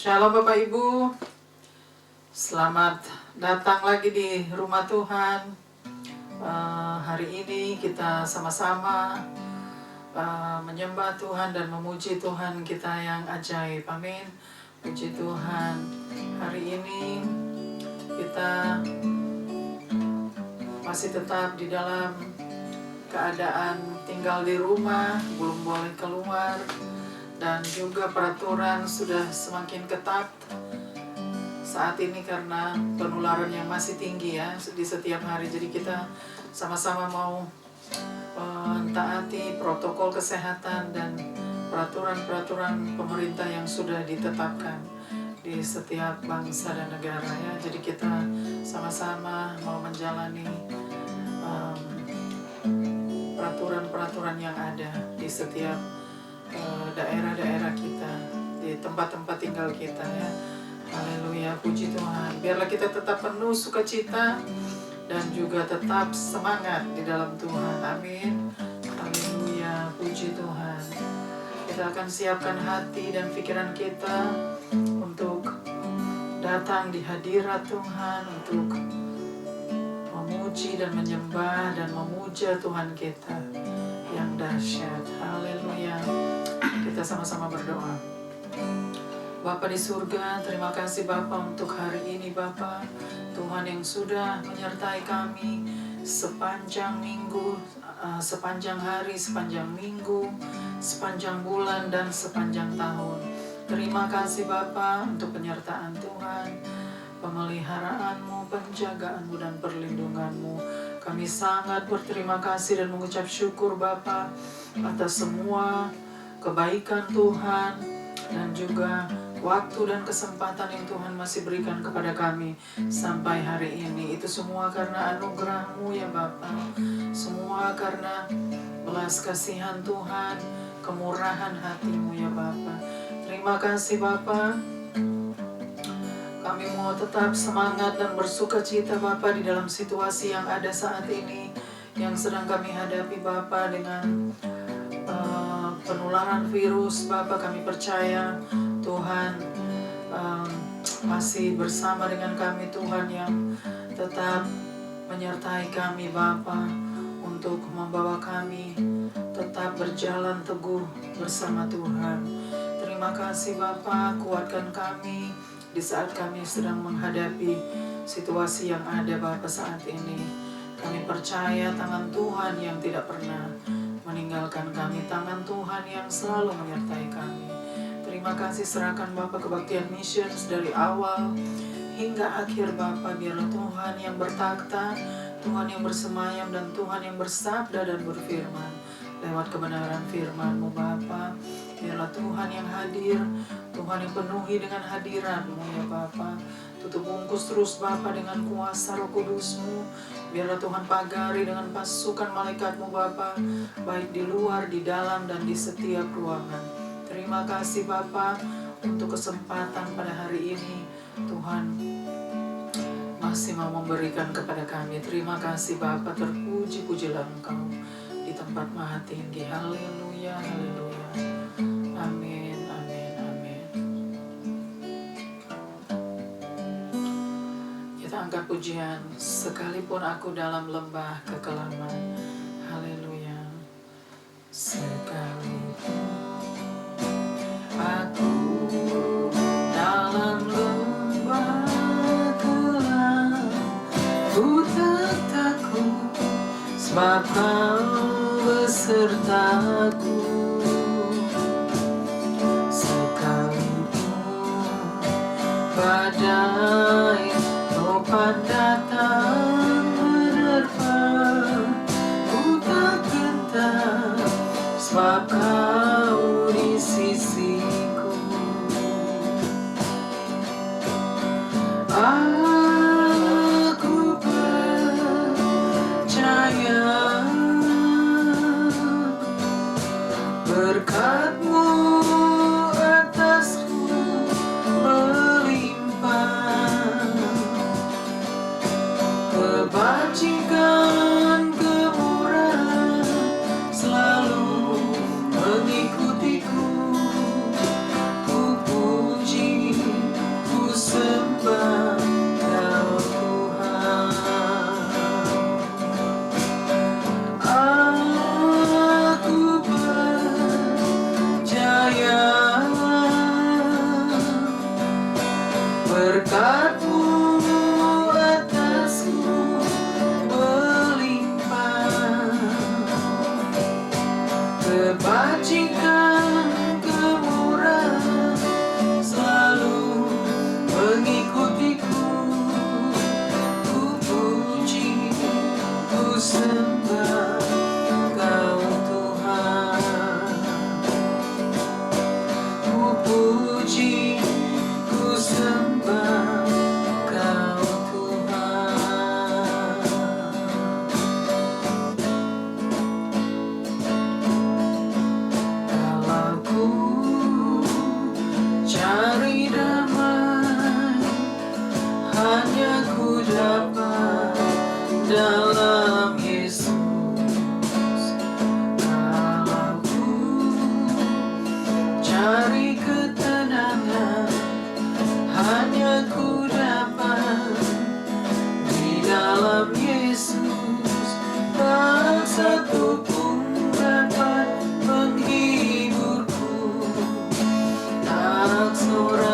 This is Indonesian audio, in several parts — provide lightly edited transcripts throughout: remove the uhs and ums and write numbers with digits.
Shalom Bapak Ibu, selamat datang lagi di rumah Tuhan. Hari ini kita sama-sama menyembah Tuhan dan memuji Tuhan kita yang ajaib. Amin. Puji Tuhan. Hari ini kita masih tetap di dalam keadaan tinggal di rumah, belum boleh keluar. Dan juga peraturan sudah semakin ketat saat ini karena penularan yang masih tinggi ya di setiap hari. Jadi kita sama-sama mau mentaati protokol kesehatan dan peraturan-peraturan pemerintah yang sudah ditetapkan di setiap bangsa dan negara ya. Jadi kita sama-sama mau menjalani peraturan-peraturan yang ada di setiap daerah-daerah kita, di tempat-tempat tinggal kita ya. Haleluya, puji Tuhan. Biarlah kita tetap penuh sukacita dan juga tetap semangat di dalam Tuhan. Amin. Haleluya, puji Tuhan. Kita akan siapkan hati dan pikiran kita untuk datang di hadirat Tuhan, untuk memuji dan menyembah dan memuja Tuhan kita yang dahsyat. Haleluya. Kita sama-sama berdoa. Bapa di surga, terima kasih Bapa untuk hari ini Bapa. Tuhan yang sudah menyertai kami sepanjang minggu, sepanjang hari, sepanjang minggu, sepanjang bulan dan sepanjang tahun. Terima kasih Bapa untuk penyertaan Tuhan, pemeliharaanmu, penjagaanmu dan perlindunganmu. Kami sangat berterima kasih dan mengucap syukur Bapa atas semua kebaikan Tuhan dan juga waktu dan kesempatan yang Tuhan masih berikan kepada kami sampai hari ini. Itu semua karena anugerah-Mu ya Bapa. Semua karena belas kasihan Tuhan, kemurahan hati-Mu ya Bapa. Terima kasih Bapa. Kami mau tetap semangat dan bersuka cita Bapa di dalam situasi yang ada saat ini, yang sedang kami hadapi Bapa dengan penularan virus. Bapa, kami percaya Tuhan masih bersama dengan kami, Tuhan yang tetap menyertai kami Bapa untuk membawa kami tetap berjalan teguh bersama Tuhan. Terima kasih Bapa, kuatkan kami di saat kami sedang menghadapi situasi yang ada Bapa saat ini. Kami percaya tangan Tuhan yang tidak pernah meninggalkan kami, tangan Tuhan yang selalu menyertai kami. Terima kasih, serahkan Bapa kebaktian missions dari awal hingga akhir Bapa. Biarlah Tuhan yang bertakhta, Tuhan yang bersemayam dan Tuhan yang bersabda dan berfirman lewat kebenaran firman-Mu Bapa. Biarlah Tuhan yang hadir, Tuhan yang penuhi dengan hadirat-Mu ya Bapa. Tutup bungkus terus Bapa dengan kuasa Roh Kudus-Mu. Biarlah Tuhan pagari dengan pasukan malaikat-Mu Bapa, baik di luar, di dalam, dan di setiap ruangan. Terima kasih Bapa untuk kesempatan pada hari ini. Tuhan masih mau memberikan kepada kami. Terima kasih Bapa, terpuji-pujilah Engkau di tempat maha tinggi. Haleluya, haleluya. Amin, amin, amin. Kita angkat pujian, sekalipun aku dalam lembah kekelaman. Haleluya. Sekalipun aku dalam lembah kelam, ku tak takut, sebab Kau besertaku. Sekalipun badai topan datang menerpa, ku tak gentar, sebab Kau di sisiku. Aku percaya berkat-Mu atasku melimpah. Berkat-Mu atasku melimpah, kebajikan kemurahan selalu mengikutiku. Ku puji, ku sembah Kau Tuhan. Ku puji, ku sembah Kau Tuhan. Kalau ku cari damai, hanya ku dapat dalam Yesus. Kalau ku cari ketenangan, hanya ku dapat di dalam Yesus. Tak satu pun dapat menghiburku, tak seorang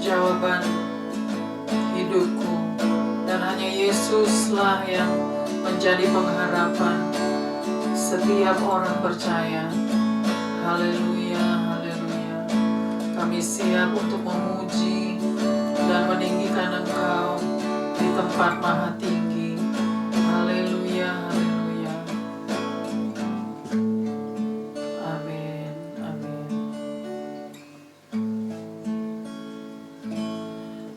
jawaban hidupku, dan hanya Yesuslah yang menjadi pengharapan setiap orang percaya. Haleluya, haleluya. Kami siap untuk memuji dan meninggikan Engkau di tempat maha tinggi. Haleluya, haleluya. Amin, amin.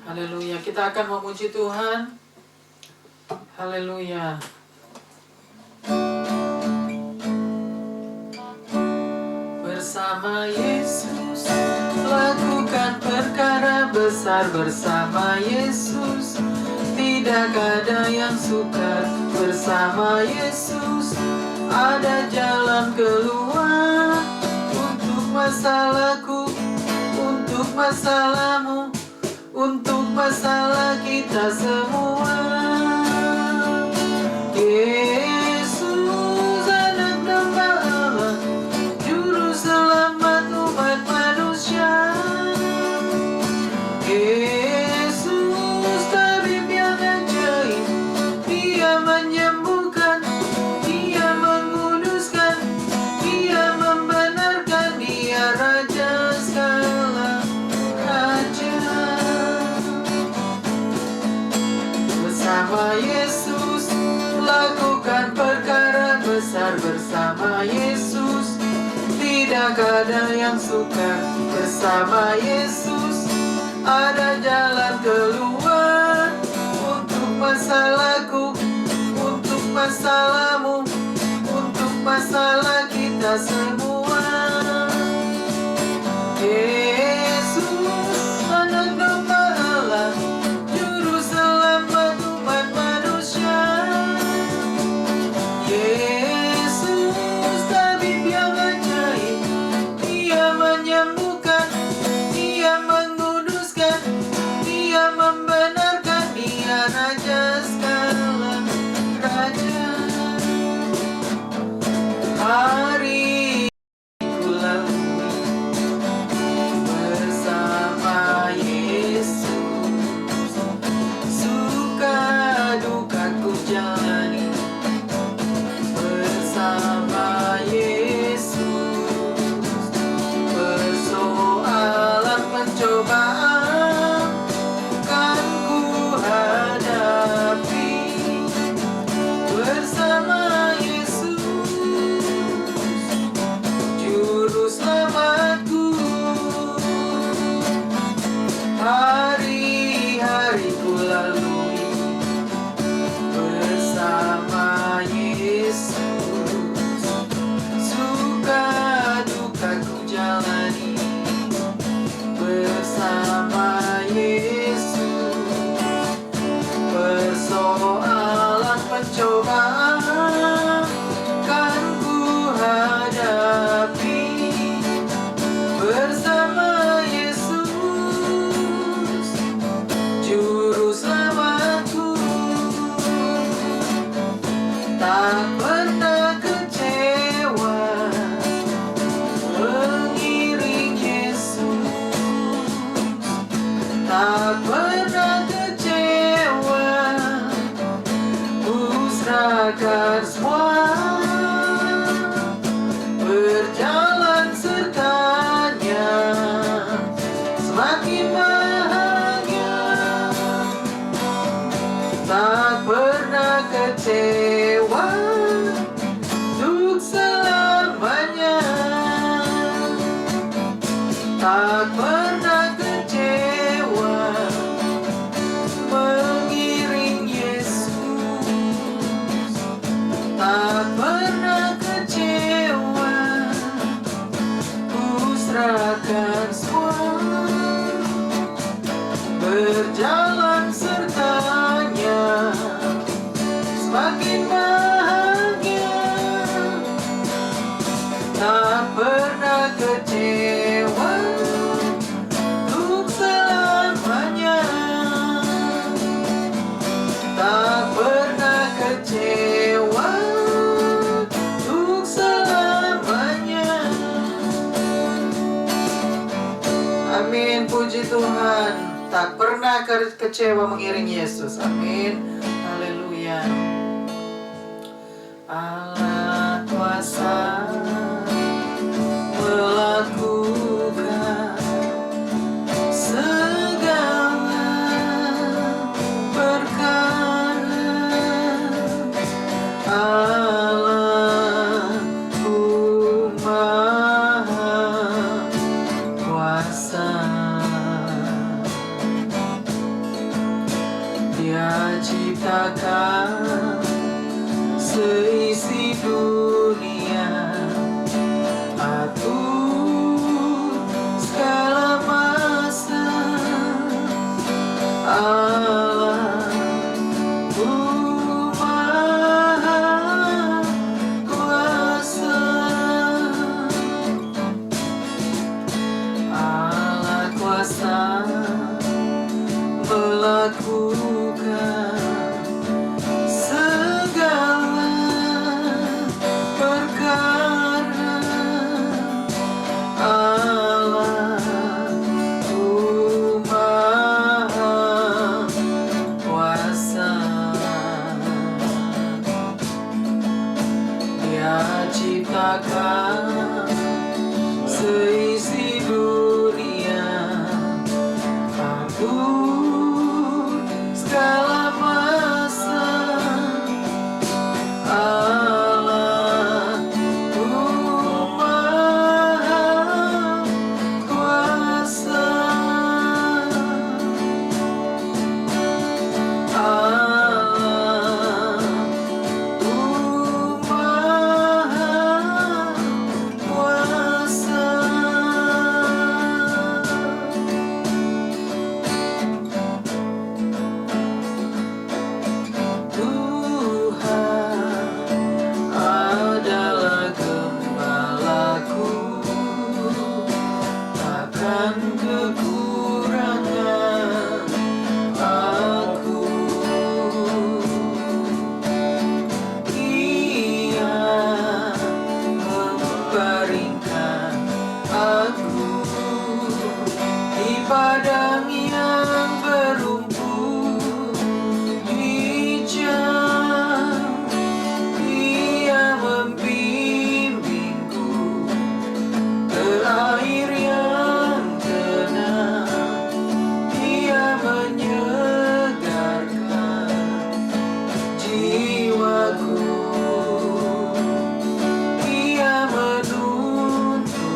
Haleluya, kita akan memuji Tuhan. Haleluya. Bersama Yesus lakukan perkara besar, bersama Yesus tidak ada yang sukar, bersama Yesus ada jalan keluar untuk masalahku, untuk masalahmu, untuk masalah kita semua. Yesus anak domba Allah, juru selamat umat manusia. Yesus tabib yang ajaib, Dia menyembuhkan, Dia menguduskan, Dia membenarkan, Dia Raja segala raja. Bersama Yesus lakukan perkara besar, bersama Yesus tidak ada yang sukar, bersama Yesus ada jalan keluar untuk masalahku, untuk masalahmu, untuk masalah kita semua. Yesus anak domba Allah, juru selamat umat manusia. Yesus tabib yang ajaib, Dia menyembuhkan, Dia menguduskan, Dia membenarkan, Dia Raja segala raja. Hari ku lalui bersama Yesus, suka duka ku jalani bersama Yesus. Persoalan pencobaan kan ku hadapi bersama Yesus, juru selamatku. Hari-hari ku lalui bersama Yesus, suka duka ku jalani bersama Yesus. Persoalan pencobaan kan ku hadapi bersama Yesus, juru selamatku. Tak pernah kecewa mengiring Yesus, tak pernah kecewa, ku serahkan semua, berjalan sertanya, semakin bahagia, tak pernah kecewa untuk selamanya, tak pernah kecewa mengiring Yesus, tak pernah kecewa, ku serahkan semua, berjalan sertanya, semakin bahagia, tak pernah kecewa untuk selamanya, tak pernah kecewa untuk selamanya. Amin, puji Tuhan. tak pernah kecewa mengiring Yesus. Amin. Haleluya. Allah kuasa melakukan segala perkara. Allahku Maha Kuasa. Dia ciptakan seisi dunia, atur segala masa. Allahku Maha Kuasa. Allah kuasa melakukan segala perkara. Allahku Maha Kuasa. Dia ciptakan seisi dunia, atur segala masa. Allahku Maha Kuasa. Allahku Maha Kuasa. Tuhan adalah gembalaku, takkan kekurangan aku. Ia membaringkan aku di padang yang berumput hijau. Ia membimbingku ke air yang tenang. Ia menyegarkan jiwaku. Ia menuntunku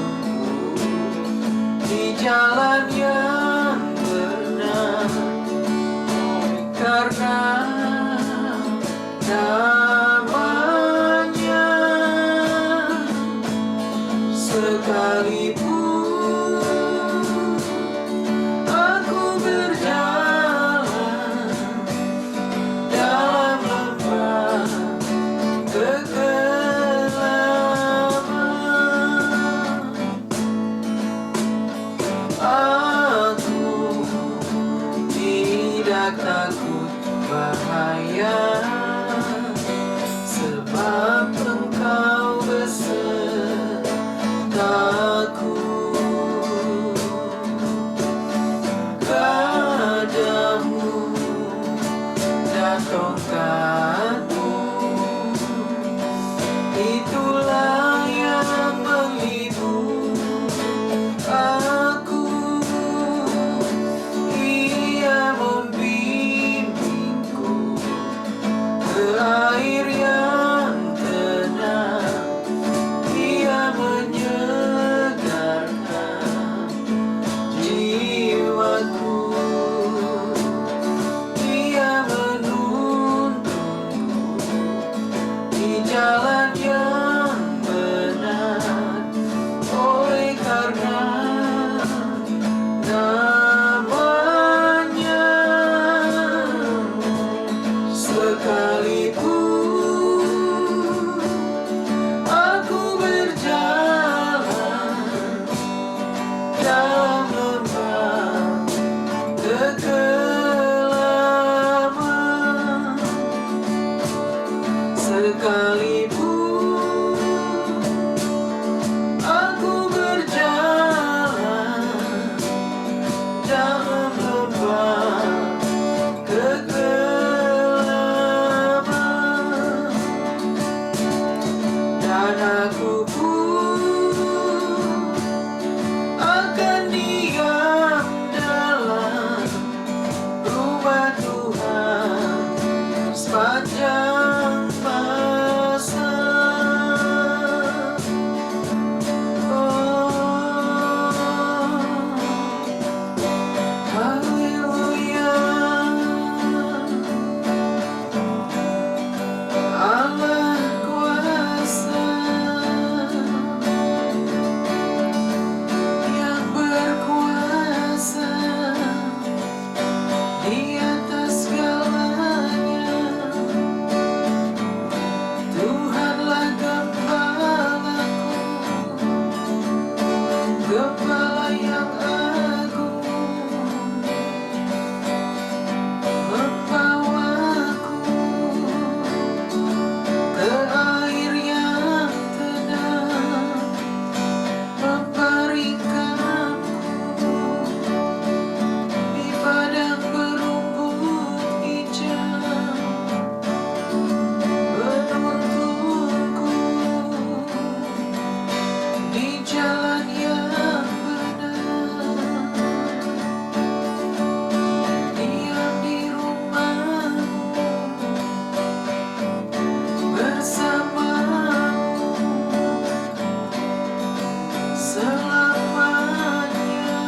di jalan yang benar, karena namanya. Sekalipun aku berjalan dalam lembah kegelapan, aku tidak takut bahaya, sebab Engkau besertaku. Gadamu dan tongkatmu, itulah yang menghibur aku. Ia membimbingku Gembala yang agung membawaku ke air yang tenang, membaringkanku di padang berumput hijau, menuntunku di jalan yang benar. Diam di rumahmu bersamamu selamanya,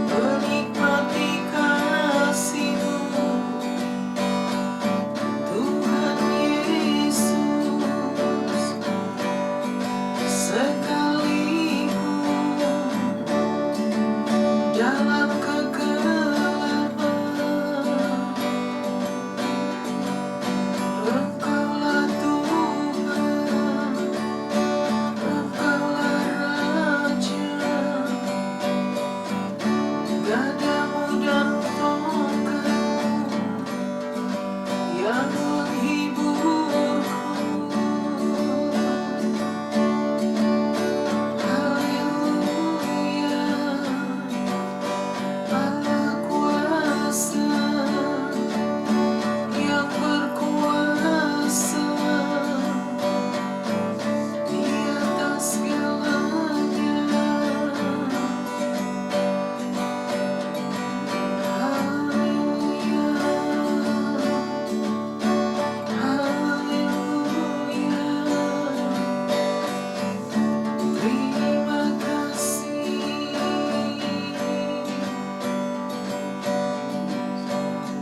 menikmati kasih-Mu Tuhan Yesus, sekalipun dalam kegelapan, Engkaulah Tuhan, Engkaulah Raja, gadamu dan tongkatmu yang menghiburku. Haleluya, Allah kuasa yang berkuasa di atas segalanya. Haleluya, haleluya. Terima kasih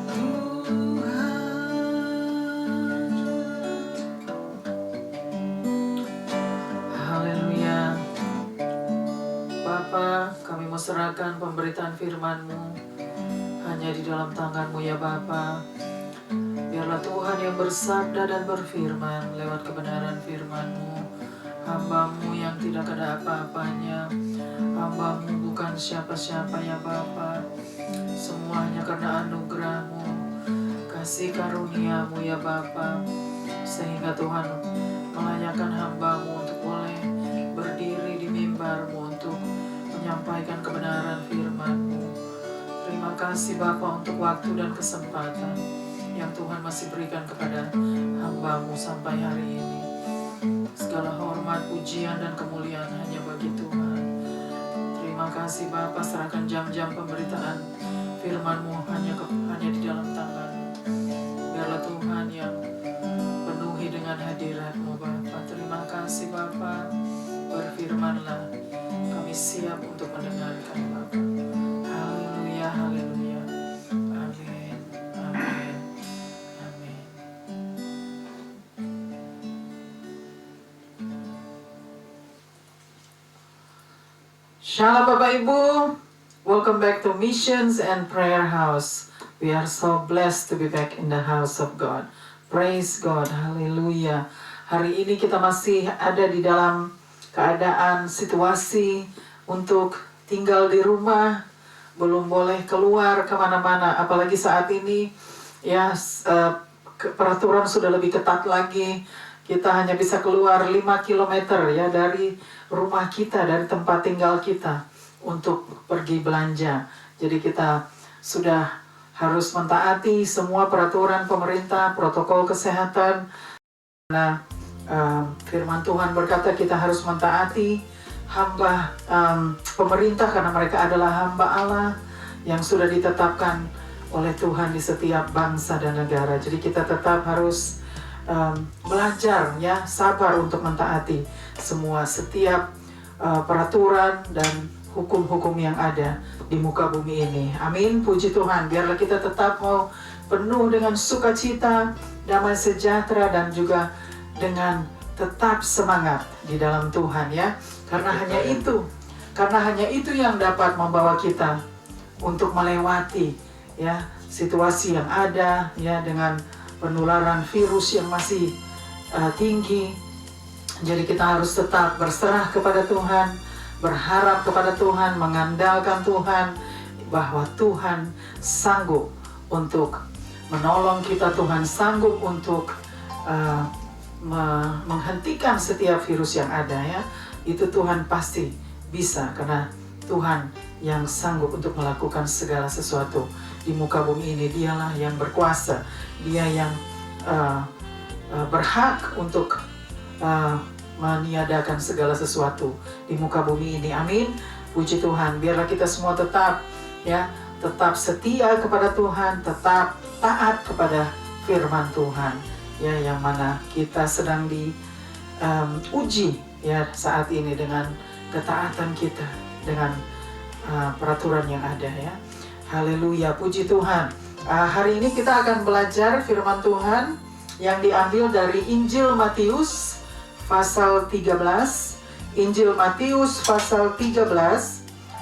Tuhan. Haleluya. Bapa, kami mau serahkan pemberitaan firman-Mu hanya di dalam tangan-Mu ya Bapa. Biarlah Tuhan yang bersabda dan berfirman lewat kebenaran firman-Mu. Hamba-Mu yang tidak ada apa-apanya, hamba-Mu bukan siapa-siapa ya Bapa. Semuanya karena anugerah-Mu, kasih karunia-Mu ya Bapa. Sehingga Tuhan melayakkan hamba-Mu untuk boleh berdiri di mimbar-Mu untuk menyampaikan kebenaran firman-Mu. Terima kasih Bapa untuk waktu dan kesempatan yang Tuhan masih berikan kepada hamba-Mu sampai hari ini. Segala hormat, pujian, dan kemuliaan hanya bagi Tuhan. Terima kasih Bapa, serahkan jam-jam pemberitaan firman-Mu hanya di dalam tangan-Mu. Biarlah Tuhan yang penuhi dengan hadirat-Mu Bapa. Terima kasih Bapa, berfirmanlah, kami siap untuk mendengarkan Bapa. Haleluya, haleluya. Amin, amin, amin. Shalom Bapak Ibu, welcome back to Missions and Prayer House. We are so blessed to be back in the house of God. Praise God, haleluya. Hari ini kita masih ada di dalam keadaan situasi untuk tinggal di rumah, belum boleh keluar kemana-mana. Apalagi saat ini ya peraturan sudah lebih ketat lagi. Kita hanya bisa keluar 5 km ya dari rumah kita, dari tempat tinggal kita untuk pergi belanja. Jadi kita sudah harus mentaati semua peraturan pemerintah, protokol kesehatan. Nah, firman Tuhan berkata kita harus mentaati hamba pemerintah karena mereka adalah hamba Allah yang sudah ditetapkan oleh Tuhan di setiap bangsa dan negara. Jadi kita tetap harus belajar ya, sabar untuk mentaati setiap peraturan dan hukum-hukum yang ada di muka bumi ini. Amin, puji Tuhan. Biarlah kita tetap mau penuh dengan sukacita, damai sejahtera, dan juga dengan tetap semangat di dalam Tuhan ya. Karena hanya itu yang dapat membawa kita untuk melewati ya situasi yang ada ya, dengan penularan virus yang masih tinggi. Jadi kita harus tetap berserah kepada Tuhan, berharap kepada Tuhan, mengandalkan Tuhan, bahwa Tuhan sanggup untuk menolong kita, Tuhan sanggup untuk menghentikan setiap virus yang ada ya. Itu Tuhan pasti bisa, karena Tuhan yang sanggup untuk melakukan segala sesuatu di muka bumi ini. Dialah yang berkuasa, Dia yang berhak untuk meniadakan segala sesuatu di muka bumi ini. Amin. Puji Tuhan. Biarlah kita semua tetap setia kepada Tuhan, tetap taat kepada firman Tuhan ya, yang mana kita sedang diuji ya saat ini dengan ketaatan kita, dengan peraturan yang ada ya. Haleluya, puji Tuhan. Hari ini kita akan belajar firman Tuhan yang diambil dari Injil Matius pasal 13. Injil Matius pasal 13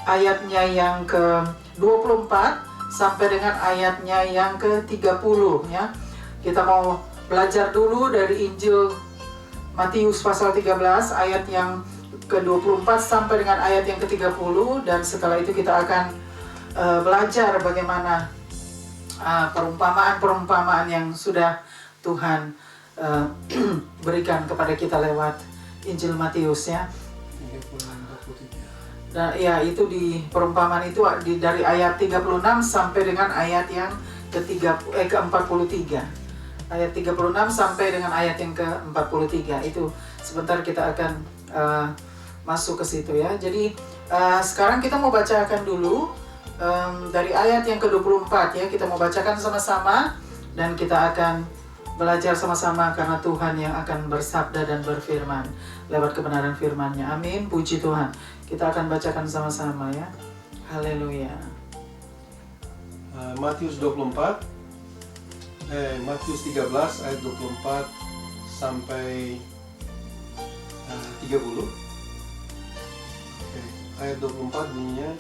ayatnya yang ke-24 sampai dengan ayatnya yang ke-30 ya. Kita mau belajar dulu dari Injil Matius pasal 13 ayat yang ke-24 sampai dengan ayat yang ke-30, dan setelah itu kita akan belajar bagaimana perumpamaan-perumpamaan yang sudah Tuhan berikan kepada kita lewat Injil Matius ya. Dan ya, itu di perumpamaan itu dari ayat 36 sampai dengan ayat yang ke-43. Ayat 36 sampai dengan ayat yang ke-43 itu sebentar kita akan masuk ke situ ya. Jadi sekarang kita mau bacakan dulu dari ayat yang ke-24 ya. Kita mau bacakan sama-sama dan kita akan belajar sama-sama, karena Tuhan yang akan bersabda dan berfirman lewat kebenaran firman-Nya. Amin. Puji Tuhan. Kita akan bacakan sama-sama ya. Haleluya. Matius 13 ayat 24 sampai 30. Ayat 24 bunyinya,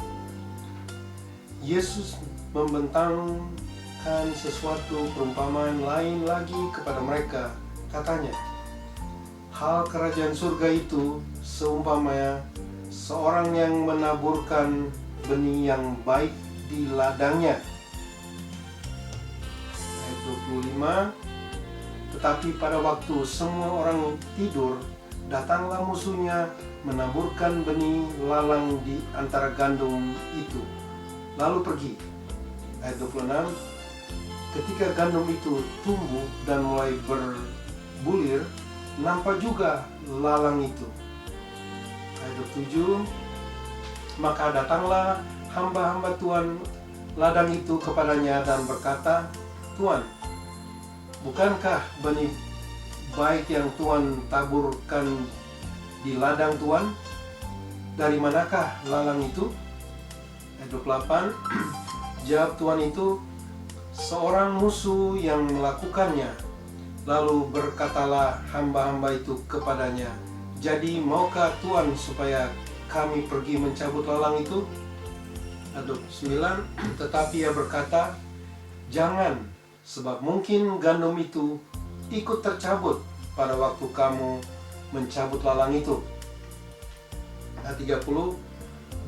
Yesus membentangkan sesuatu perumpamaan lain lagi kepada mereka. Katanya, hal kerajaan surga itu seumpama seorang yang menaburkan benih yang baik di ladangnya. 25, tetapi pada waktu semua orang tidur, datanglah musuhnya menaburkan benih lalang di antara gandum itu, lalu pergi. Ayat 26, ketika gandum itu tumbuh dan mulai berbulir, nampak juga lalang itu. Ayat 27, maka datanglah hamba-hamba Tuhan ladang itu kepadanya dan berkata, Tuan, bukankah benih baik yang Tuhan taburkan di ladang Tuan? Dari manakah lalang itu? Ayat 28, jawab Tuhan itu, seorang musuh yang melakukannya. Lalu berkatalah hamba-hamba itu kepadanya, jadi maukah Tuan supaya kami pergi mencabut lalang itu? Ayat 29, tetapi ia berkata, jangan, sebab mungkin gandum itu ikut tercabut pada waktu kamu mencabut lalang itu. Ayat 30,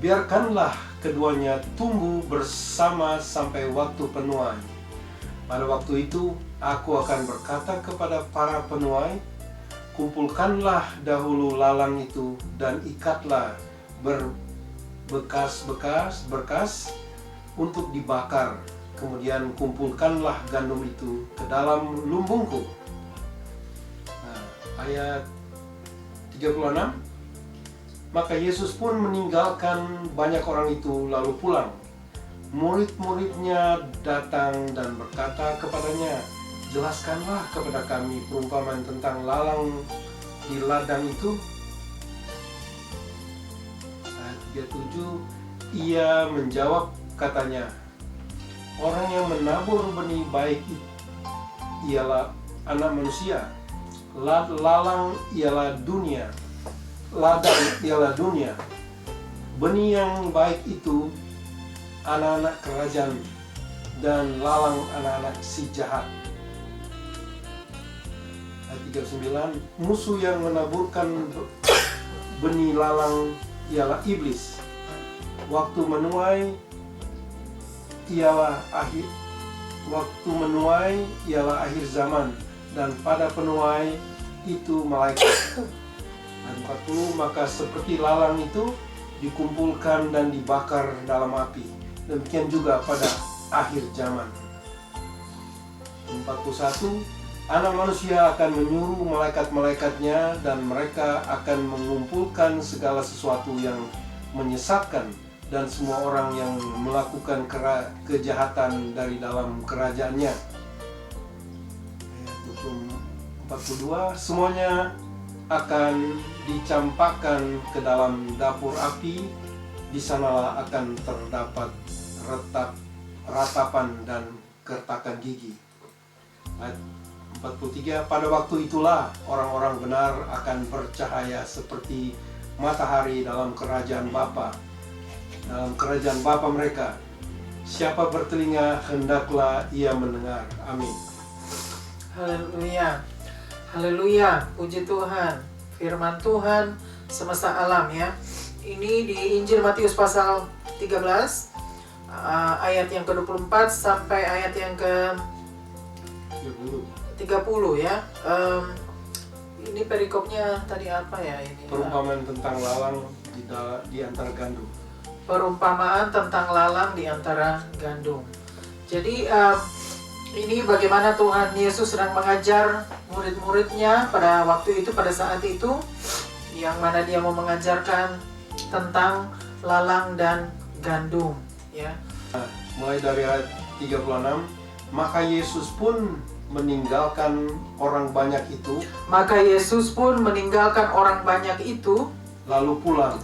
biarkanlah keduanya tumbuh bersama sampai waktu penuai. Pada waktu itu aku akan berkata kepada para penuai, kumpulkanlah dahulu lalang itu dan ikatlah berkas untuk dibakar. Kemudian kumpulkanlah gandum itu ke dalam lumbungku. Ayat 36, maka Yesus pun meninggalkan banyak orang itu lalu pulang. Murid-muridnya datang dan berkata kepadanya, jelaskanlah kepada kami perumpamaan tentang lalang di ladang itu. Ayat 37, ia menjawab katanya, orang yang menabur benih baik ialah anak manusia, lalang ialah dunia, ladang ialah dunia. Benih yang baik itu anak-anak kerajaan dan lalang anak-anak si jahat. Ayat 39, musuh yang menaburkan benih lalang ialah iblis. Waktu menuai ialah akhir zaman, dan pada penuai itu malaikat. Dan 40, maka seperti lalang itu dikumpulkan dan dibakar dalam api, demikian juga pada akhir zaman. 41, Anak manusia akan menyuruh malaikat-malaikatnya, dan mereka akan mengumpulkan segala sesuatu yang menyesatkan dan semua orang yang melakukan kejahatan dari dalam kerajaannya. Ayat 42, semuanya akan dicampakkan ke dalam dapur api, di sanalah akan terdapat ratapan dan kertakan gigi. Ayat 43, pada waktu itulah orang-orang benar akan bercahaya seperti matahari dalam kerajaan Bapa mereka. Siapa bertelinga, hendaklah ia mendengar. Amin. Haleluya. Haleluya, puji Tuhan. Firman Tuhan semesta alam ya. Ini di Injil Matius pasal 13 ayat yang ke-24 sampai ayat yang ke-30 ya. Ini perikopnya tadi apa ya ini? Perumpamaan tentang lalang di antara gandum. Perumpamaan tentang lalang di antara gandum. Jadi ini bagaimana Tuhan Yesus sedang mengajar murid-muridnya pada waktu itu, pada saat itu, yang mana dia mau mengajarkan tentang lalang dan gandum ya. Mulai dari ayat 36, maka Yesus pun meninggalkan orang banyak itu. Maka Yesus pun meninggalkan orang banyak itu, lalu pulang.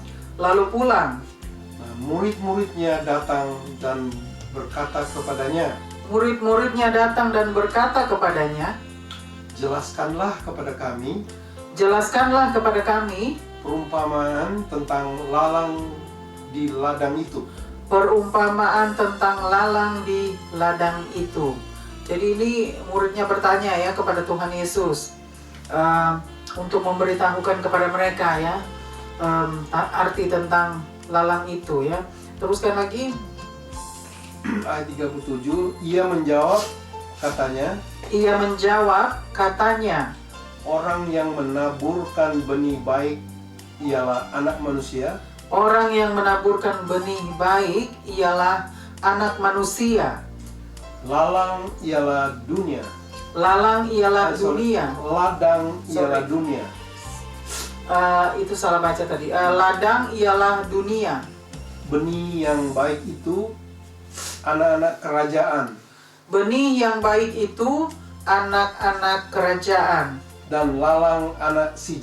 Nah, murid-muridnya datang dan berkata kepadanya. Murid-muridnya datang dan berkata kepadanya, Jelaskanlah kepada kami perumpamaan tentang lalang di ladang itu. Perumpamaan tentang lalang di ladang itu. Jadi ini muridnya bertanya ya kepada Tuhan Yesus untuk memberitahukan kepada mereka ya arti tentang lalang itu ya. Teruskan lagi. Ayat 37, ia menjawab katanya, orang yang menaburkan benih baik ialah anak manusia. Orang yang menaburkan benih baik ialah anak manusia. Lalang ialah dunia. Ladang ialah dunia. Itu salah baca tadi. Ladang ialah dunia. Benih yang baik itu anak-anak kerajaan. Benih yang baik itu anak-anak kerajaan. Dan lalang anak si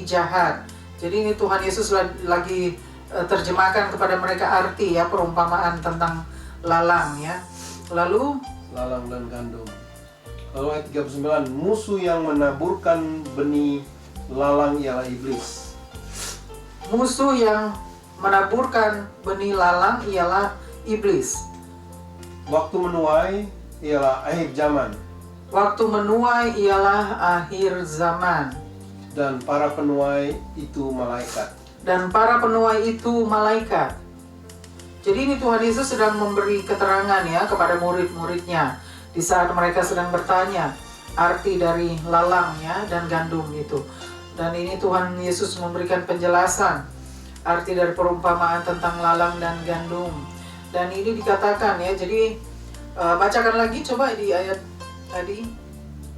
jahat. Jadi ini Tuhan Yesus lagi terjemahkan kepada mereka arti ya perumpamaan tentang lalang ya. Lalu lalang dan gandum. Lalu ayat 39, musuh yang menaburkan benih lalang ialah iblis. Musuh yang menaburkan benih lalang ialah iblis. Waktu menuai ialah akhir zaman. Dan para penuai itu malaikat. Jadi ini Tuhan Yesus sedang memberi keterangan ya kepada murid-muridnya di saat mereka sedang bertanya arti dari lalang ya dan gandum itu. Dan ini Tuhan Yesus memberikan penjelasan arti dari perumpamaan tentang lalang dan gandum. Dan ini dikatakan ya, jadi bacakan lagi coba di ayat tadi.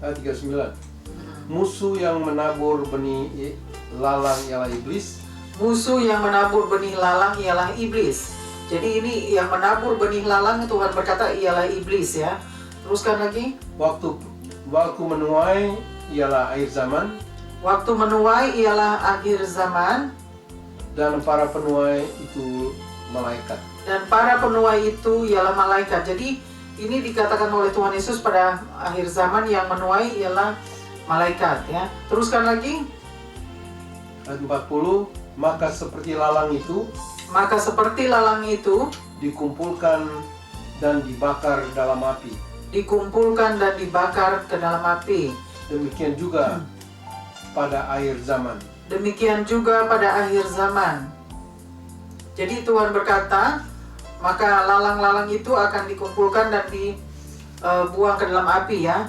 Ayat 39. Musuh yang menabur benih lalang ialah iblis. Jadi ini yang menabur benih lalang Tuhan berkata ialah iblis ya. Teruskan lagi. Waktu menuai ialah akhir zaman. Dan para penuai itu malaikat. Jadi ini dikatakan oleh Tuhan Yesus pada akhir zaman yang menuai ialah malaikat ya. Teruskan lagi. Ayat 40, maka seperti lalang itu dikumpulkan dan dibakar dalam api. dikumpulkan dan dibakar ke dalam api. Demikian juga pada akhir zaman. Demikian juga pada akhir zaman. Jadi Tuhan berkata, maka lalang-lalang itu akan dikumpulkan dan dibuang ke dalam api ya,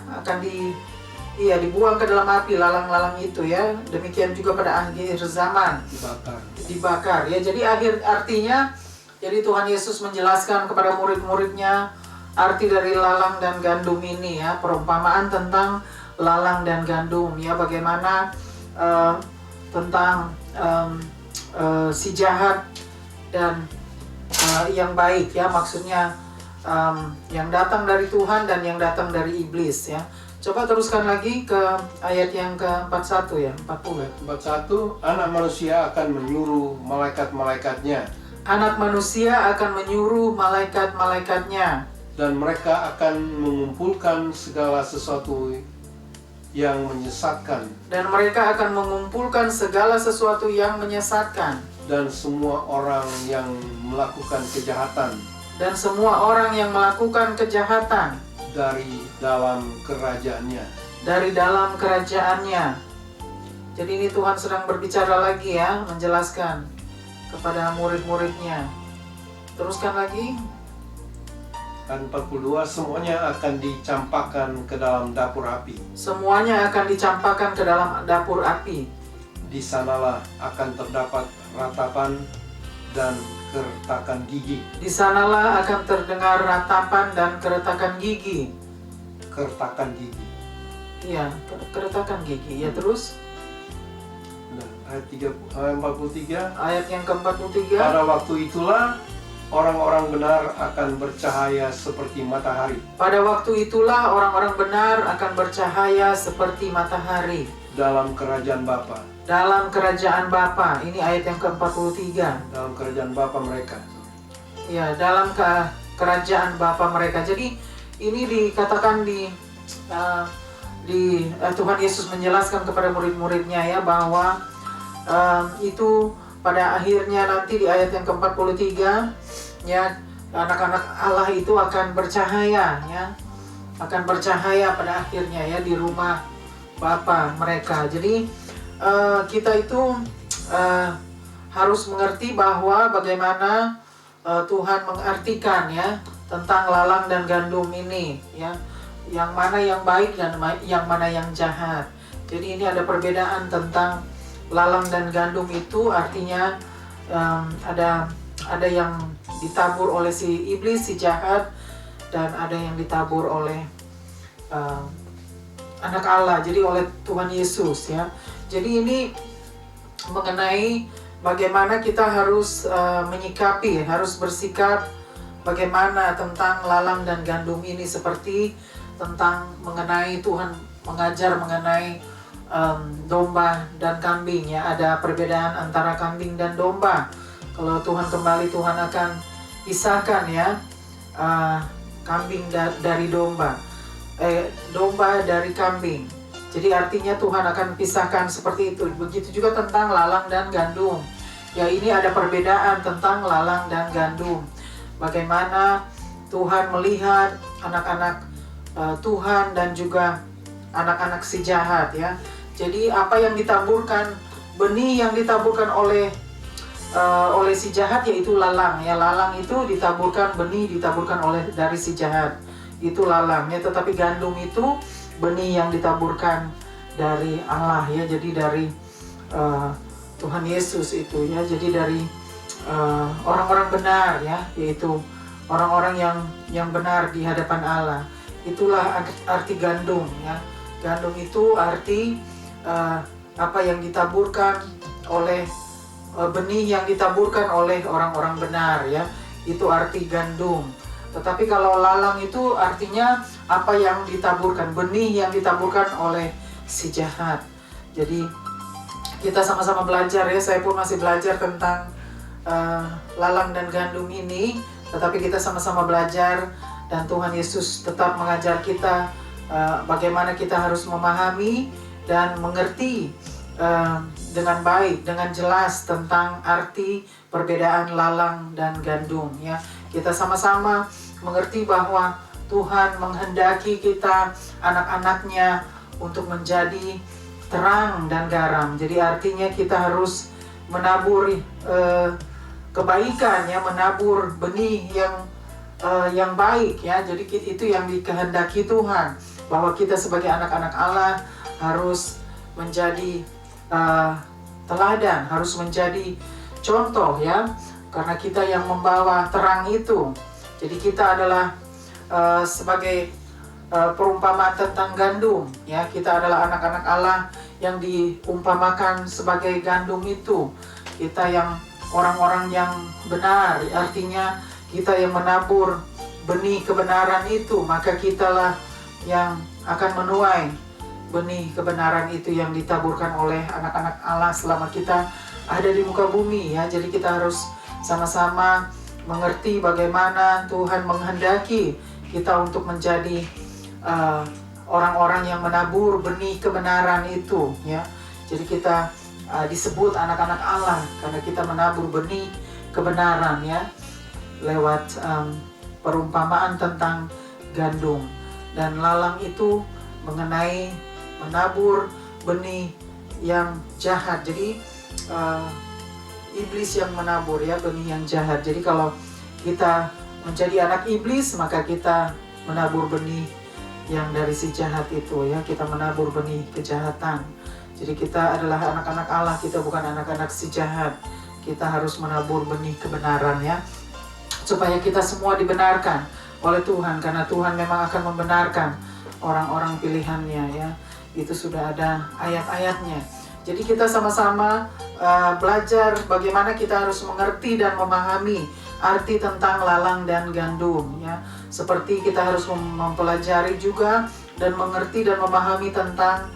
dibuang ke dalam api lalang-lalang itu ya. Demikian juga pada akhir zaman dibakar ya. Jadi artinya jadi Tuhan Yesus menjelaskan kepada murid-muridnya arti dari lalang dan gandum ini ya, perumpamaan tentang lalang dan gandum ya, bagaimana tentang si jahat dan yang baik ya, maksudnya yang datang dari Tuhan dan yang datang dari iblis ya. Coba teruskan lagi ke ayat yang ke-41 ya, 40. 41, anak manusia akan menyuruh malaikat-malaikatnya. Anak manusia akan menyuruh malaikat-malaikatnya. Dan mereka akan mengumpulkan segala sesuatu yang menyesatkan. Dan mereka akan mengumpulkan segala sesuatu yang menyesatkan. Dan semua orang yang melakukan kejahatan. Dan semua orang yang melakukan kejahatan. Dari dalam kerajaannya. Dari dalam kerajaannya. Jadi ini Tuhan sedang berbicara lagi ya, menjelaskan kepada murid-muridnya. Teruskan lagi. Dan 42, semuanya akan dicampakkan ke dalam dapur api. Semuanya akan dicampakkan ke dalam dapur api. Di sanalah akan terdapat ratapan dan keretakan gigi. Di sanalah akan terdengar ratapan dan keretakan gigi. Keretakan gigi. Iya, keretakan gigi. Ya terus. Nah, ayat 43. Ayat yang ke-43. Pada waktu itulah orang-orang benar akan bercahaya seperti matahari. Pada waktu itulah orang-orang benar akan bercahaya seperti matahari. Dalam kerajaan Bapa. Dalam kerajaan Bapa. Ini ayat yang ke-43. Dalam kerajaan Bapa mereka. Ya, dalam kerajaan Bapa mereka. Jadi ini dikatakan Tuhan Yesus menjelaskan kepada murid-muridnya ya, bahwa itu pada akhirnya nanti di ayat yang ke-43 ya, anak-anak Allah itu akan bercahaya ya. Akan bercahaya pada akhirnya ya di rumah Bapa mereka. Jadi kita itu harus mengerti bahwa bagaimana Tuhan mengartikan ya tentang lalang dan gandum ini ya, yang mana yang baik dan yang mana yang jahat. Jadi ini ada perbedaan tentang lalang dan gandum itu, artinya ada yang ditabur oleh si iblis, si jahat, dan ada yang ditabur oleh anak Allah, jadi oleh Tuhan Yesus ya. Jadi ini mengenai bagaimana kita harus menyikapi, harus bersikap bagaimana tentang lalang dan gandum ini, seperti tentang mengenai Tuhan mengajar mengenai domba dan kambing ya. Ada perbedaan antara kambing dan domba. Kalau Tuhan kembali, Tuhan akan pisahkan ya kambing dari domba, domba dari kambing. Jadi artinya Tuhan akan pisahkan seperti itu. Begitu juga tentang lalang dan gandum. Ya, ini ada perbedaan tentang lalang dan gandum. Bagaimana Tuhan melihat anak-anak Tuhan dan juga anak-anak si jahat ya. Jadi apa yang ditaburkan, benih yang ditaburkan oleh si jahat yaitu lalang ya. Lalang itu ditaburkan, benih ditaburkan dari si jahat. Itu lalang ya. Tetapi gandum itu benih yang ditaburkan dari Allah ya. Jadi dari Tuhan Yesus itu ya. Jadi dari orang-orang benar ya, yaitu orang-orang yang benar di hadapan Allah. Itulah arti gandum ya. Gandum itu arti apa yang ditaburkan oleh benih yang ditaburkan oleh orang-orang benar ya. Itu arti gandum. Tetapi kalau lalang itu artinya apa yang ditaburkan, benih yang ditaburkan oleh si jahat. Jadi kita sama-sama belajar ya. Saya pun masih belajar tentang lalang dan gandum ini. Tetapi kita sama-sama belajar, dan Tuhan Yesus tetap mengajar kita bagaimana kita harus memahami dan mengerti dengan baik, dengan jelas tentang arti perbedaan lalang dan gandum ya. Kita sama-sama mengerti bahwa Tuhan menghendaki kita, anak-anaknya, untuk menjadi terang dan garam. Jadi artinya kita harus menabur kebaikan ya, menabur benih yang baik ya. Jadi itu yang dikehendaki Tuhan, bahwa kita sebagai anak-anak Allah harus menjadi teladan, harus menjadi contoh ya, karena kita yang membawa terang itu. Jadi kita adalah sebagai perumpamaan tentang gandum ya. Kita adalah anak-anak Allah yang diumpamakan sebagai gandum itu. Kita yang orang-orang yang benar, artinya kita yang menabur benih kebenaran itu, maka kitalah yang akan menuai benih kebenaran itu yang ditaburkan oleh anak-anak Allah selama kita ada di muka bumi ya. Jadi kita harus sama-sama mengerti bagaimana Tuhan menghendaki kita untuk menjadi orang-orang yang menabur benih kebenaran itu ya. Jadi kita disebut anak-anak Allah karena kita menabur benih kebenaran ya, lewat perumpamaan tentang gandum. Dan lalang itu mengenai menabur benih yang jahat. Jadi iblis yang menabur ya, benih yang jahat. Jadi kalau kita menjadi anak iblis, maka kita menabur benih yang dari si jahat itu ya. Kita menabur benih kejahatan. Jadi kita adalah anak-anak Allah, kita bukan anak-anak si jahat. Kita harus menabur benih kebenaran ya, supaya kita semua dibenarkan oleh Tuhan, karena Tuhan memang akan membenarkan orang-orang pilihannya ya. Itu sudah ada ayat-ayatnya. Jadi kita sama-sama belajar bagaimana kita harus mengerti dan memahami arti tentang lalang dan gandum ya. Seperti kita harus mempelajari juga dan mengerti dan memahami tentang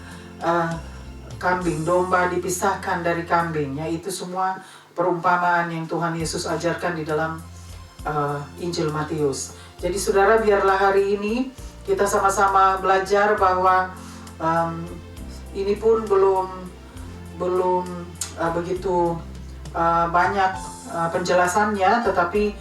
kambing, domba dipisahkan dari kambing ya. Itu semua perumpamaan yang Tuhan Yesus ajarkan di dalam Injil Matius. Jadi saudara, biarlah hari ini kita sama-sama belajar bahwa ini pun belum begitu banyak penjelasannya, tetapi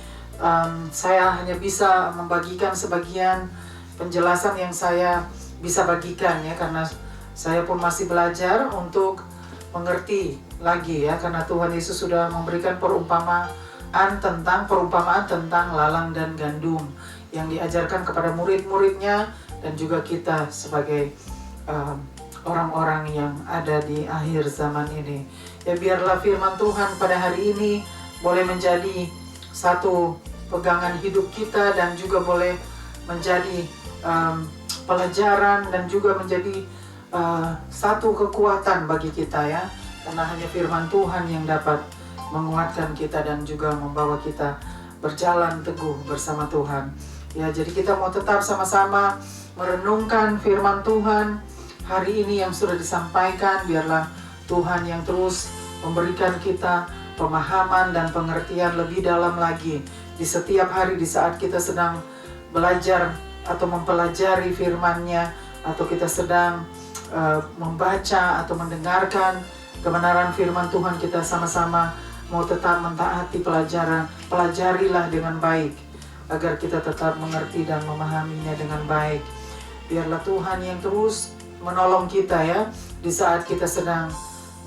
saya hanya bisa membagikan sebagian penjelasan yang saya bisa bagikan ya, karena saya pun masih belajar untuk mengerti lagi ya, karena Tuhan Yesus sudah memberikan perumpamaan tentang lalang dan gandum yang diajarkan kepada murid-muridnya dan juga kita sebagai orang-orang yang ada di akhir zaman ini. Ya, biarlah firman Tuhan pada hari ini boleh menjadi satu pegangan hidup kita dan juga boleh menjadi pelajaran dan juga menjadi satu kekuatan bagi kita ya, karena hanya firman Tuhan yang dapat menguatkan kita dan juga membawa kita berjalan teguh bersama Tuhan ya. Jadi kita mau tetap sama-sama merenungkan firman Tuhan hari ini yang sudah disampaikan. Biarlah Tuhan yang terus memberikan kita pemahaman dan pengertian lebih dalam lagi di setiap hari, di saat kita sedang belajar atau mempelajari firman-Nya, atau kita sedang membaca atau mendengarkan kebenaran firman Tuhan. Kita sama-sama mau tetap mentaati pelajaran. Pelajarilah dengan baik agar kita tetap mengerti dan memahaminya dengan baik. Biarlah Tuhan yang terus menolong kita ya, di saat kita sedang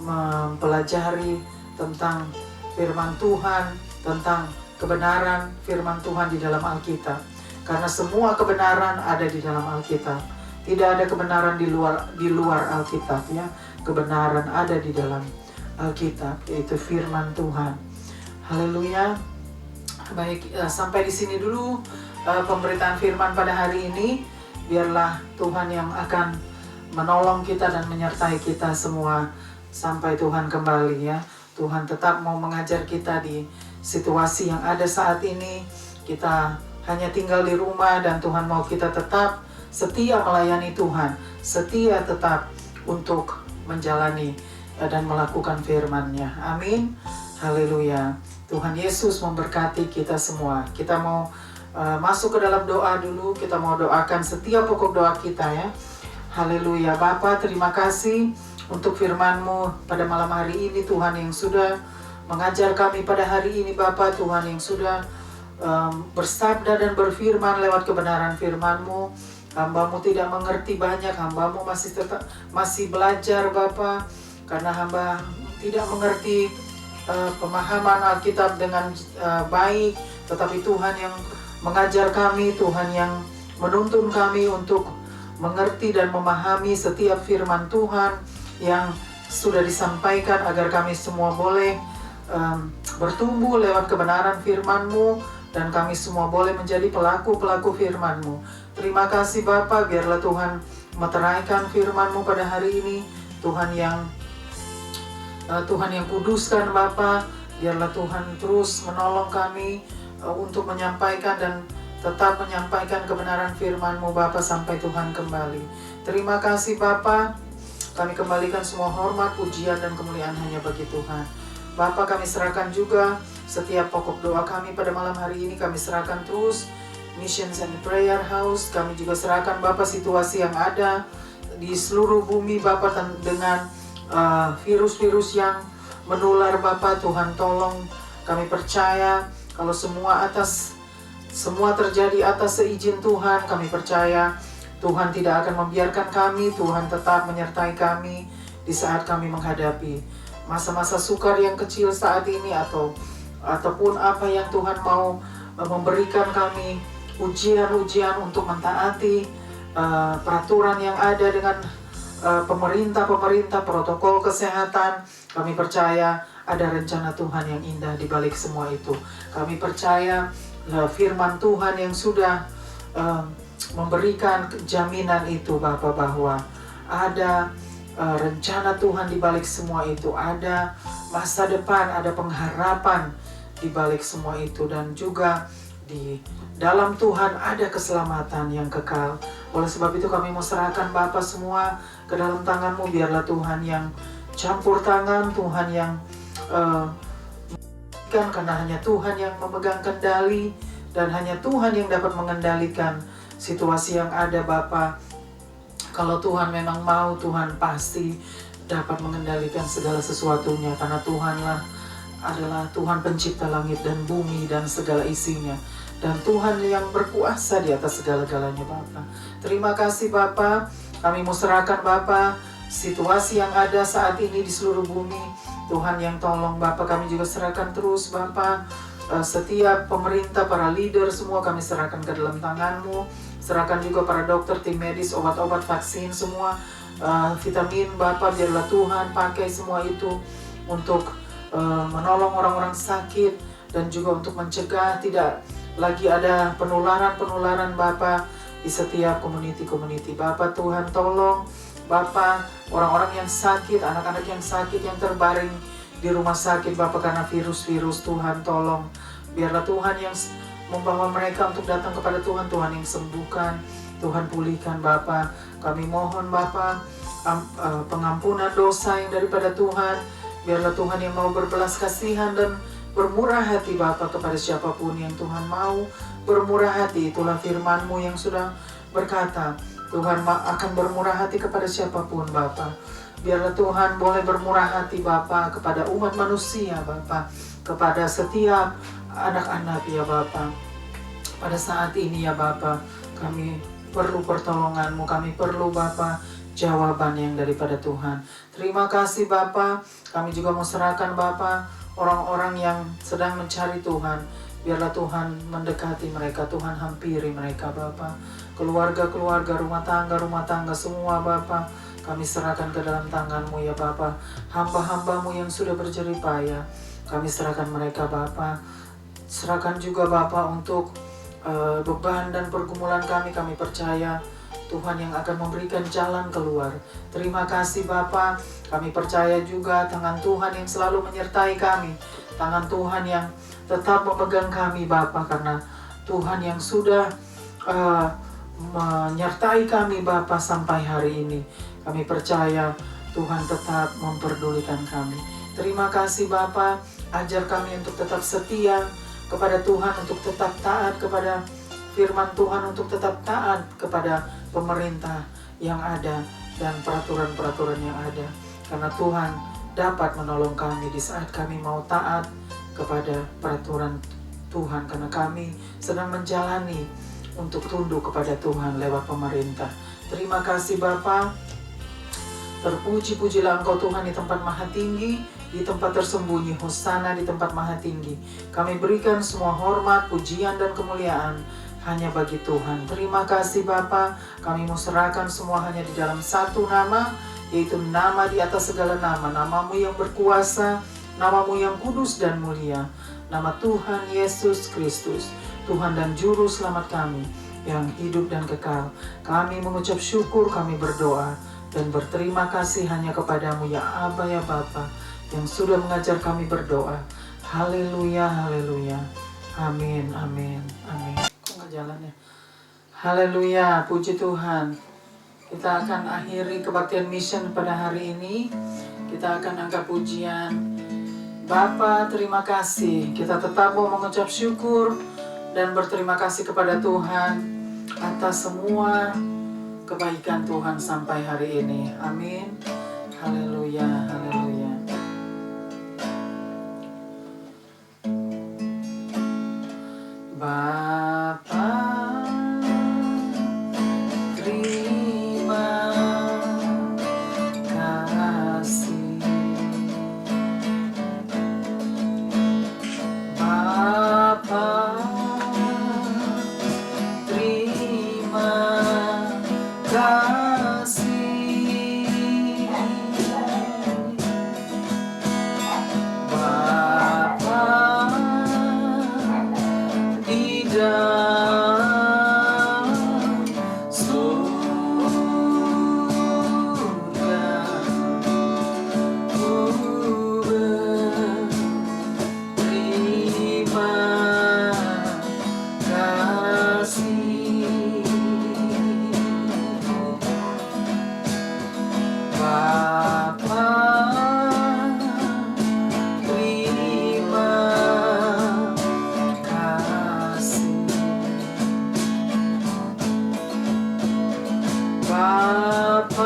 mempelajari tentang firman Tuhan, tentang kebenaran firman Tuhan di dalam Alkitab. Karena semua kebenaran ada di dalam Alkitab. Tidak ada kebenaran di luar Alkitab ya. Kebenaran ada di dalam Alkitab, yaitu firman Tuhan. Haleluya. Baik, sampai di sini dulu pemberitaan firman pada hari ini. Biarlah Tuhan yang akan menolong kita dan menyertai kita semua sampai Tuhan kembali ya. Tuhan tetap mau mengajar kita di situasi yang ada saat ini. Kita hanya tinggal di rumah dan Tuhan mau kita tetap setia melayani Tuhan, setia tetap untuk menjalani dan melakukan firman-Nya. Amin. Haleluya. Tuhan Yesus memberkati kita semua. Kita mau masuk ke dalam doa dulu. Kita mau doakan setiap pokok doa kita ya. Haleluya. Bapa, terima kasih untuk firman-Mu pada malam hari ini, Tuhan, yang sudah mengajar kami pada hari ini. Bapa, Tuhan yang sudah bersabda dan berfirman lewat kebenaran firman-Mu. Hamba-Mu tidak mengerti banyak, hamba-Mu masih belajar Bapa, karena hamba tidak mengerti pemahaman Alkitab dengan baik, tetapi Tuhan yang mengajar kami, Tuhan yang menuntun kami untuk mengerti dan memahami setiap firman Tuhan yang sudah disampaikan, agar kami semua boleh bertumbuh lewat kebenaran firman-Mu, dan kami semua boleh menjadi pelaku-pelaku firman-Mu. Terima kasih Bapa, biarlah Tuhan meteraikan firman-Mu pada hari ini, Tuhan yang kuduskan Bapa. Biarlah Tuhan terus menolong kami untuk menyampaikan dan tetap menyampaikan kebenaran firman-Mu Bapa sampai Tuhan kembali. Terima kasih Bapa, kami kembalikan semua hormat, pujian, dan kemuliaan hanya bagi Tuhan. Bapa, kami serahkan juga setiap pokok doa kami pada malam hari ini, kami serahkan terus Missions and Prayer House. Kami juga serahkan Bapa situasi yang ada di seluruh bumi Bapa dengan virus-virus yang menular Bapa. Tuhan tolong, kami percaya kalau semua terjadi atas seizin Tuhan. Kami percaya Tuhan tidak akan membiarkan kami, Tuhan tetap menyertai kami di saat kami menghadapi masa-masa sukar yang kecil saat ini, ataupun apa yang Tuhan mau memberikan kami, ujian-ujian untuk mentaati peraturan yang ada dengan pemerintah, protokol kesehatan. Kami percaya ada rencana Tuhan yang indah di balik semua itu. Kami percaya firman Tuhan yang sudah memberikan jaminan itu Bapa, bahwa ada rencana Tuhan di balik semua itu, ada masa depan, ada pengharapan di balik semua itu, dan juga di dalam Tuhan ada keselamatan yang kekal. Oleh sebab itu kami mau serahkan Bapa semua ke dalam tangan-Mu. Biarlah Tuhan yang campur tangan, Tuhan yang karena hanya Tuhan yang memegang kendali, dan hanya Tuhan yang dapat mengendalikan situasi yang ada Bapa. Kalau Tuhan memang mau, Tuhan pasti dapat mengendalikan segala sesuatunya, karena Tuhanlah adalah Tuhan pencipta langit dan bumi dan segala isinya, dan Tuhan yang berkuasa di atas segala-galanya Bapa. Terima kasih Bapa, kami mau serahkan Bapa situasi yang ada saat ini di seluruh bumi. Tuhan yang tolong Bapa, kami juga serahkan terus Bapa setiap pemerintah, para leader semua kami serahkan ke dalam tangan-Mu. Serahkan juga para dokter, tim medis, obat-obat, vaksin semua, vitamin Bapa, biarlah Tuhan pakai semua itu untuk menolong orang-orang sakit, dan juga untuk mencegah tidak lagi ada penularan Bapa di setiap community Bapa. Tuhan tolong Bapa orang-orang yang sakit, anak-anak yang sakit yang terbaring di rumah sakit Bapa karena virus-virus. Tuhan tolong, biarlah Tuhan yang membawa mereka untuk datang kepada Tuhan, Tuhan yang sembuhkan, Tuhan pulihkan Bapa. Kami mohon Bapa pengampunan dosa yang daripada Tuhan. Biarlah Tuhan yang mau berbelas kasihan dan bermurah hati Bapa kepada siapapun yang Tuhan mau bermurah hati. Itulah firman-Mu yang sudah berkata, Tuhan akan bermurah hati kepada siapapun Bapa. Biarlah Tuhan boleh bermurah hati Bapa kepada umat manusia Bapa, kepada setiap anak-anak ya Bapa. Pada saat ini ya Bapa, kami perlu pertolongan-Mu, kami perlu Bapa jawaban yang daripada Tuhan. Terima kasih Bapa, kami juga mau serahkan Bapa orang-orang yang sedang mencari Tuhan. Biarlah Tuhan mendekati mereka, Tuhan hampiri mereka Bapa. Keluarga-keluarga, rumah tangga semua Bapa, kami serahkan ke dalam tangan-Mu ya Bapa. Hamba-hamba-Mu yang sudah berjerih payah, kami serahkan mereka Bapa. Serahkan juga Bapa untuk beban dan pergumulan kami percaya Tuhan yang akan memberikan jalan keluar. Terima kasih Bapa, kami percaya juga tangan Tuhan yang selalu menyertai kami, tangan Tuhan yang tetap memegang kami Bapa, karena Tuhan yang sudah menyertai kami Bapa sampai hari ini. Kami percaya Tuhan tetap memperdulikan kami. Terima kasih Bapa, ajar kami untuk tetap setia kepada Tuhan, untuk tetap taat kepada firman Tuhan, untuk tetap taat kepada pemerintah yang ada dan peraturan-peraturan yang ada. Karena Tuhan dapat menolong kami di saat kami mau taat kepada peraturan Tuhan, karena kami sedang menjalani untuk tunduk kepada Tuhan lewat pemerintah. Terima kasih Bapa. Terpuji-pujilah Engkau Tuhan di tempat maha tinggi, di tempat tersembunyi. Hosana di tempat maha tinggi. Kami berikan semua hormat, pujian, dan kemuliaan hanya bagi Tuhan. Terima kasih Bapa. Kami mau serahkan semua hanya di dalam satu nama, yaitu nama di atas segala nama. Namamu yang berkuasa, namamu yang kudus dan mulia. Nama Tuhan Yesus Kristus, Tuhan dan Juru Selamat kami yang hidup dan kekal. Kami mengucap syukur, kami berdoa dan berterima kasih hanya kepadamu ya Aba ya Bapa, yang sudah mengajar kami berdoa. Haleluya, haleluya. Amin, amin, amin. Kok nggak jalan ya? Haleluya, puji Tuhan. Kita akan akhiri kebaktian mission pada hari ini. Kita akan angkat pujian. Bapa, terima kasih. Kita tetap mau mengucap syukur dan berterima kasih kepada Tuhan atas semua kebaikan Tuhan sampai hari ini. Amin. Haleluya, haleluya. Bapa, terima kasih. Bapa, terima kasih. Bapa di dalam surga, terima kasih. Bapa, terima kasih. Bapa,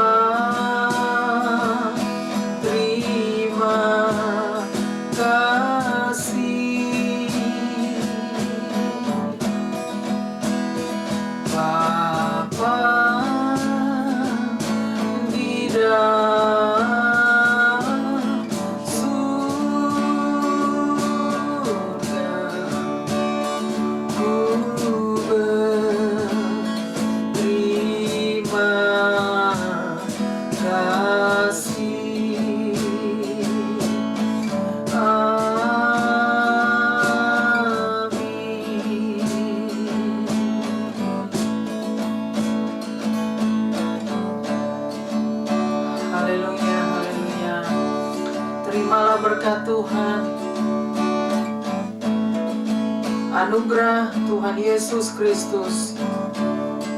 terima kasih. Bapa di dalam surga, ku berterima kasih. Haleluya, haleluya. Terimalah berkat Tuhan, anugerah Tuhan Yesus Kristus,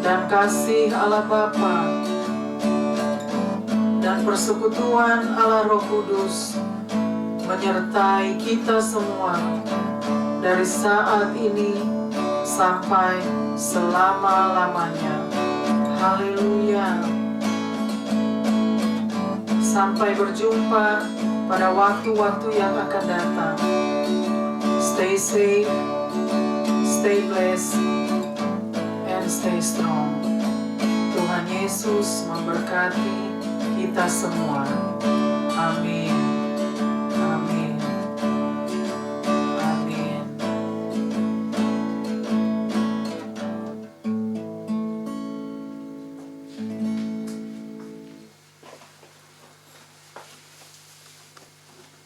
dan kasih Allah Bapa, dan persekutuan Allah Roh Kudus menyertai kita semua dari saat ini sampai selama-lamanya. Haleluya. Sampai berjumpa pada waktu-waktu yang akan datang. Stay safe, stay blessed, and stay strong. Tuhan Yesus memberkati kita semua. Amin.